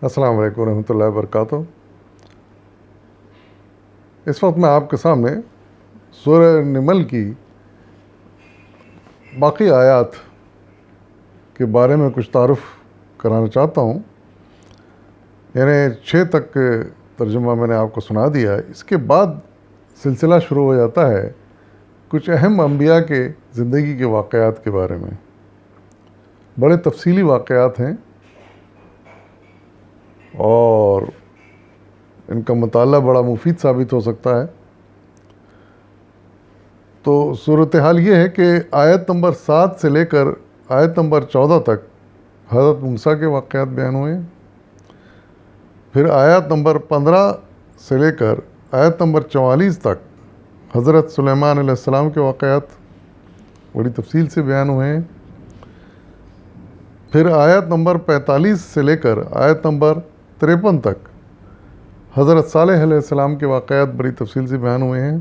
السلام علیکم ورحمۃ اللہ وبرکاتہ۔ اس وقت میں آپ کے سامنے سورہ نمل کی باقی آیات کے بارے میں کچھ تعارف کرانا چاہتا ہوں۔ یعنی 6 تک ترجمہ میں نے آپ کو سنا دیا ہے۔ اس کے بعد سلسلہ شروع ہو جاتا ہے کچھ اہم انبیاء کے زندگی کے واقعات کے بارے میں۔ بڑے تفصیلی واقعات ہیں اور ان کا مطالعہ بڑا مفید ثابت ہو سکتا ہے۔ تو صورتحال یہ ہے کہ آیت نمبر 7 سے لے کر آیت نمبر 14 تک حضرت موسیٰ کے واقعات بیان ہوئے ہیں۔ پھر آیت نمبر 15 سے لے کر آیت نمبر 44 تک حضرت سلیمان علیہ السلام کے واقعات بڑی تفصیل سے بیان ہوئے ہیں۔ پھر آیت نمبر 45 سے لے کر آیت نمبر 53 تک حضرت صالح علیہ السلام کے واقعات بڑی تفصیل سے بیان ہوئے ہیں۔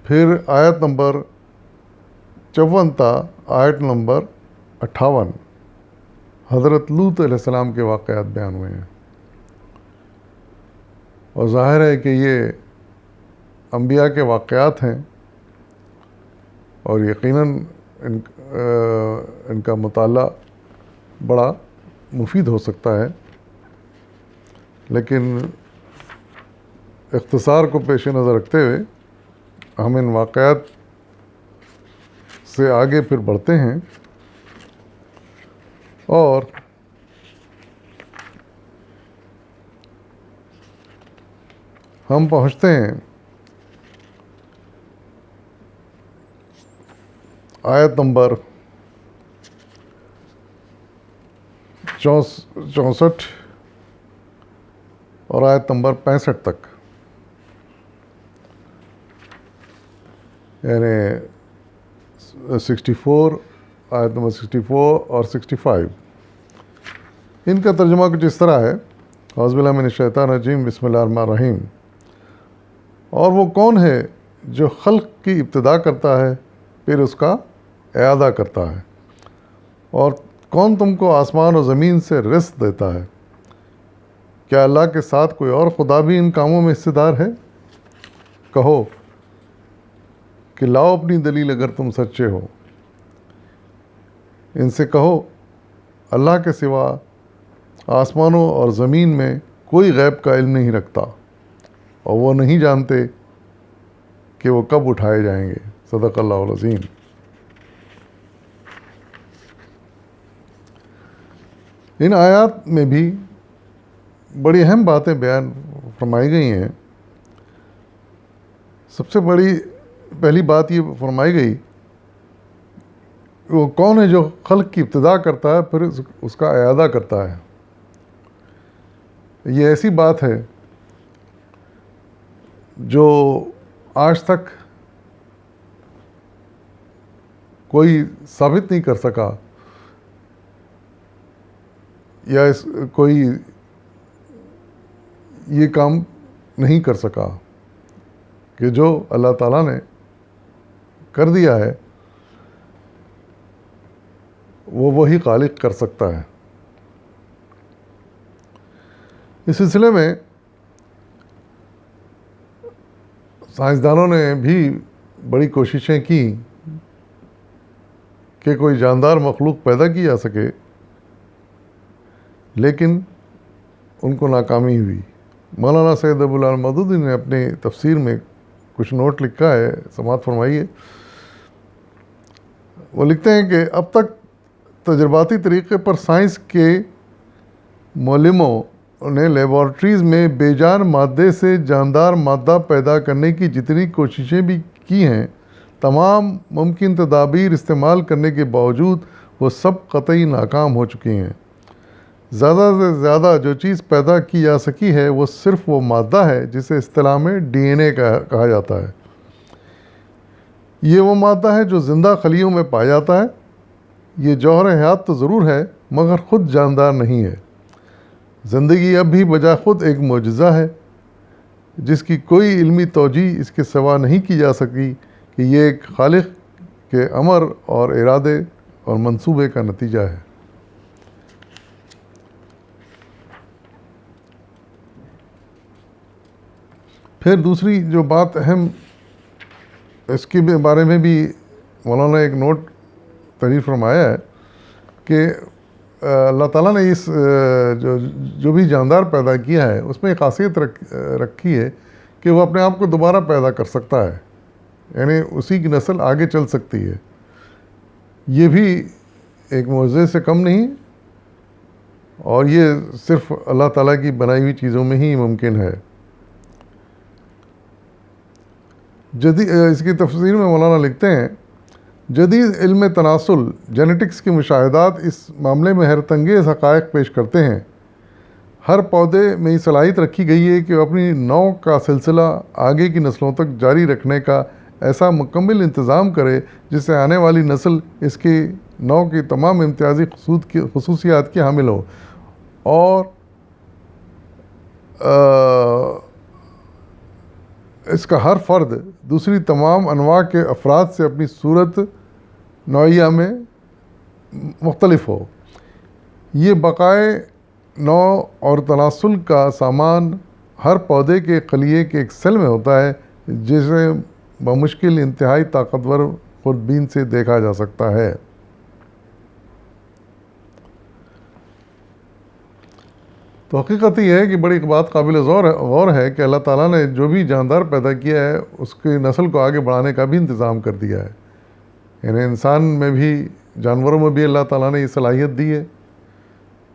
پھر آیت نمبر 54 تا آیت نمبر 58 حضرت لوط علیہ السلام کے واقعات بیان ہوئے ہیں۔ اور ظاہر ہے کہ یہ انبیاء کے واقعات ہیں اور یقیناً ان کا مطالعہ بڑا مفید ہو سکتا ہے، لیکن اختصار کو پیش نظر رکھتے ہوئے ہم ان واقعات سے آگے پھر بڑھتے ہیں اور ہم پہنچتے ہیں آیت نمبر 64 اور آیت نمبر 65 تک، یعنی 64 آیت نمبر 64 اور 65۔ ان کا ترجمہ کچھ اس طرح ہے: اعوذ باللہ من الشیطان الرجیم، بسم اللہ الرحمن الرحیم۔ اور وہ کون ہے جو خلق کی ابتدا کرتا ہے پھر اس کا اعادہ کرتا ہے؟ اور کون تم کو آسمان و زمین سے رزق دیتا ہے؟ کیا اللہ کے ساتھ کوئی اور خدا بھی ان کاموں میں حصہ دار ہے؟ کہو کہ لاؤ اپنی دلیل اگر تم سچے ہو۔ ان سے کہو اللہ کے سوا آسمانوں اور زمین میں کوئی غیب کا علم نہیں رکھتا، اور وہ نہیں جانتے کہ وہ کب اٹھائے جائیں گے۔ صدق اللہ العظیم۔ ان آیات میں بھی بڑی اہم باتیں بیان فرمائی گئی ہیں۔ سب سے پہلی بات یہ فرمائی گئی، وہ کون ہے جو خلق کی ابتدا کرتا ہے پھر اس کا اعادہ کرتا ہے۔ یہ ایسی بات ہے جو آج تک کوئی ثابت نہیں کر سکا، یا کوئی یہ کام نہیں کر سکا کہ جو اللہ تعالیٰ نے کر دیا ہے وہ وہی خالق کر سکتا ہے۔ اس سلسلے میں سائنسدانوں نے بھی بڑی کوششیں کی کہ کوئی جاندار مخلوق پیدا کی جا سکے، لیکن ان کو ناکامی ہوئی۔ مولانا سید ابو العلا مودودی نے اپنی تفسیر میں کچھ نوٹ لکھا ہے، سماعت فرمائیے۔ وہ لکھتے ہیں کہ اب تک تجرباتی طریقے پر سائنس کے معلموں نے لیبارٹریز میں بے جان مادے سے جاندار مادہ پیدا کرنے کی جتنی کوششیں بھی کی ہیں، تمام ممکن تدابیر استعمال کرنے کے باوجود وہ سب قطعی ناکام ہو چکی ہیں۔ زیادہ سے زیادہ جو چیز پیدا کی جا سکی ہے وہ صرف وہ مادہ ہے جسے اصطلاح میں ڈی این اے کہا جاتا ہے۔ یہ وہ مادہ ہے جو زندہ خلیوں میں پایا جاتا ہے۔ یہ جوہر حیات تو ضرور ہے مگر خود جاندار نہیں ہے۔ زندگی اب بھی بجا خود ایک معجزہ ہے جس کی کوئی علمی توجیہ اس کے سوا نہیں کی جا سکی کہ یہ ایک خالق کے امر اور ارادے اور منصوبے کا نتیجہ ہے۔ پھر دوسری جو بات اہم اس کے بارے میں بھی مولانا ایک نوٹ تحریر فرمایا ہے کہ اللہ تعالیٰ نے اس جو بھی جاندار پیدا کیا ہے اس میں ایک خاصیت رکھی ہے کہ وہ اپنے آپ کو دوبارہ پیدا کر سکتا ہے، یعنی اسی کی نسل آگے چل سکتی ہے. یہ بھی ایک معجزے سے کم نہیں، اور یہ صرف اللہ تعالیٰ کی بنائی ہوئی چیزوں میں ہی ممکن ہے. اس کی تفسیر میں مولانا لکھتے ہیں، جدید علم تناسل جینیٹکس کے مشاہدات اس معاملے میں حیرت انگیز حقائق پیش کرتے ہیں. ہر پودے میں یہ صلاحیت رکھی گئی ہے کہ وہ اپنی نو کا سلسلہ آگے کی نسلوں تک جاری رکھنے کا ایسا مکمل انتظام کرے جس سے آنے والی نسل اس کی نو کی تمام امتیازی خصوصیات کی حامل ہو، اور اس کا ہر فرد دوسری تمام انواع کے افراد سے اپنی صورت نوعیہ میں مختلف ہو. یہ بقائے نو اور تناسل کا سامان ہر پودے کے خلیے کے ایک سیل میں ہوتا ہے، جسے بمشکل انتہائی طاقتور خوردبین سے دیکھا جا سکتا ہے. تو حقیقت یہ ہے کہ بڑی بات قابل غور ہے کہ اللہ تعالیٰ نے جو بھی جاندار پیدا کیا ہے اس کی نسل کو آگے بڑھانے کا بھی انتظام کر دیا ہے. یعنی انسان میں بھی، جانوروں میں بھی اللہ تعالیٰ نے یہ صلاحیت دی ہے،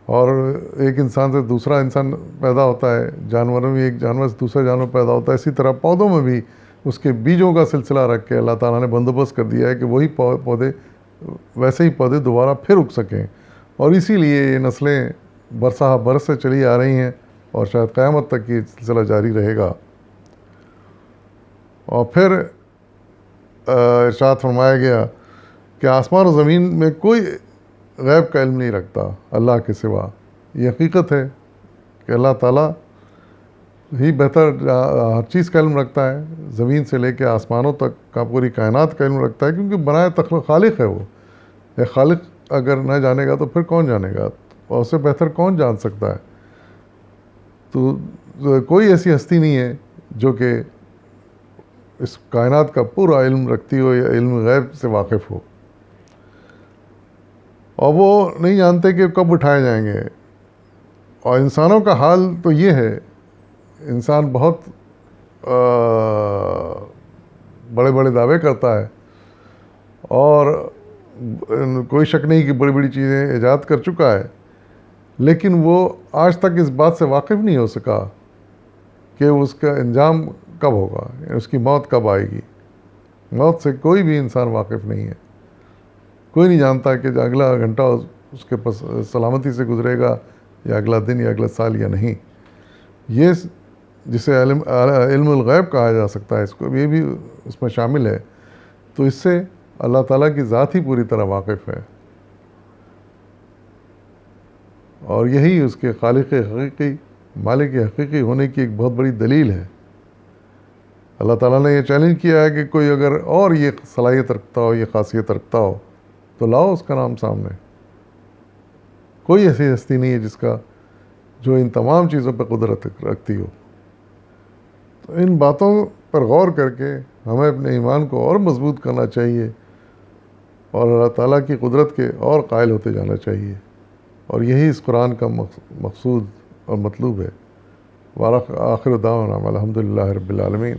اور ایک انسان سے دوسرا انسان پیدا ہوتا ہے، جانوروں میں ایک جانور سے دوسرا جانور پیدا ہوتا ہے. اسی طرح پودوں میں بھی اس کے بیجوں کا سلسلہ رکھ کے اللہ تعالیٰ نے بندوبست کر دیا ہے کہ وہی پودے ویسے ہی پودے دوبارہ پھر اگ سکیں. اور اسی لیے یہ نسلیں برسہ برس سے چلی آ رہی ہیں، اور شاید قیامت تک یہ سلسلہ جاری رہے گا. اور پھر ارشاد فرمایا گیا کہ آسمان و زمین میں کوئی غیب کا علم نہیں رکھتا اللہ کے سوا. یہ حقیقت ہے کہ اللہ تعالیٰ ہی بہتر ہر چیز کا علم رکھتا ہے، زمین سے لے کے آسمانوں تک کا پوری کائنات کا علم رکھتا ہے، کیونکہ بنائے خالق ہے وہ. یہ خالق اگر نہ جانے گا تو پھر کون جانے گا، اور اس سے بہتر کون جان سکتا ہے. تو کوئی ایسی ہستی نہیں ہے جو کہ اس کائنات کا پورا علم رکھتی ہو یا علم غیب سے واقف ہو. اور وہ نہیں جانتے کہ کب اٹھائے جائیں گے. اور انسانوں کا حال تو یہ ہے، انسان بہت بڑے بڑے دعوے کرتا ہے، اور کوئی شک نہیں کہ بڑی بڑی چیزیں ایجاد کر چکا ہے، لیکن وہ آج تک اس بات سے واقف نہیں ہو سکا کہ اس کا انجام کب ہوگا، اس کی موت کب آئے گی. موت سے کوئی بھی انسان واقف نہیں ہے. کوئی نہیں جانتا کہ اگلا گھنٹہ اس کے پاس سلامتی سے گزرے گا، یا اگلا دن، یا اگلا سال، یا نہیں. یہ جسے علم الغیب کہا جا سکتا ہے، اس کو یہ بھی اس میں شامل ہے. تو اس سے اللہ تعالیٰ کی ذات ہی پوری طرح واقف ہے، اور یہی اس کے خالق حقیقی، مالک حقیقی ہونے کی ایک بہت بڑی دلیل ہے. اللہ تعالیٰ نے یہ چیلنج کیا ہے کہ کوئی اگر اور یہ صلاحیت رکھتا ہو، یہ خاصیت رکھتا ہو، تو لاؤ اس کا نام سامنے. کوئی ایسی ہستی نہیں ہے جس کا جو ان تمام چیزوں پہ قدرت رکھتی ہو. تو ان باتوں پر غور کر کے ہمیں اپنے ایمان کو اور مضبوط کرنا چاہیے، اور اللہ تعالیٰ کی قدرت کے اور قائل ہوتے جانا چاہیے. اور یہی اس قرآن کا مقصود اور مطلوب ہے. وآخر دعوانا الحمدللہ رب العالمین.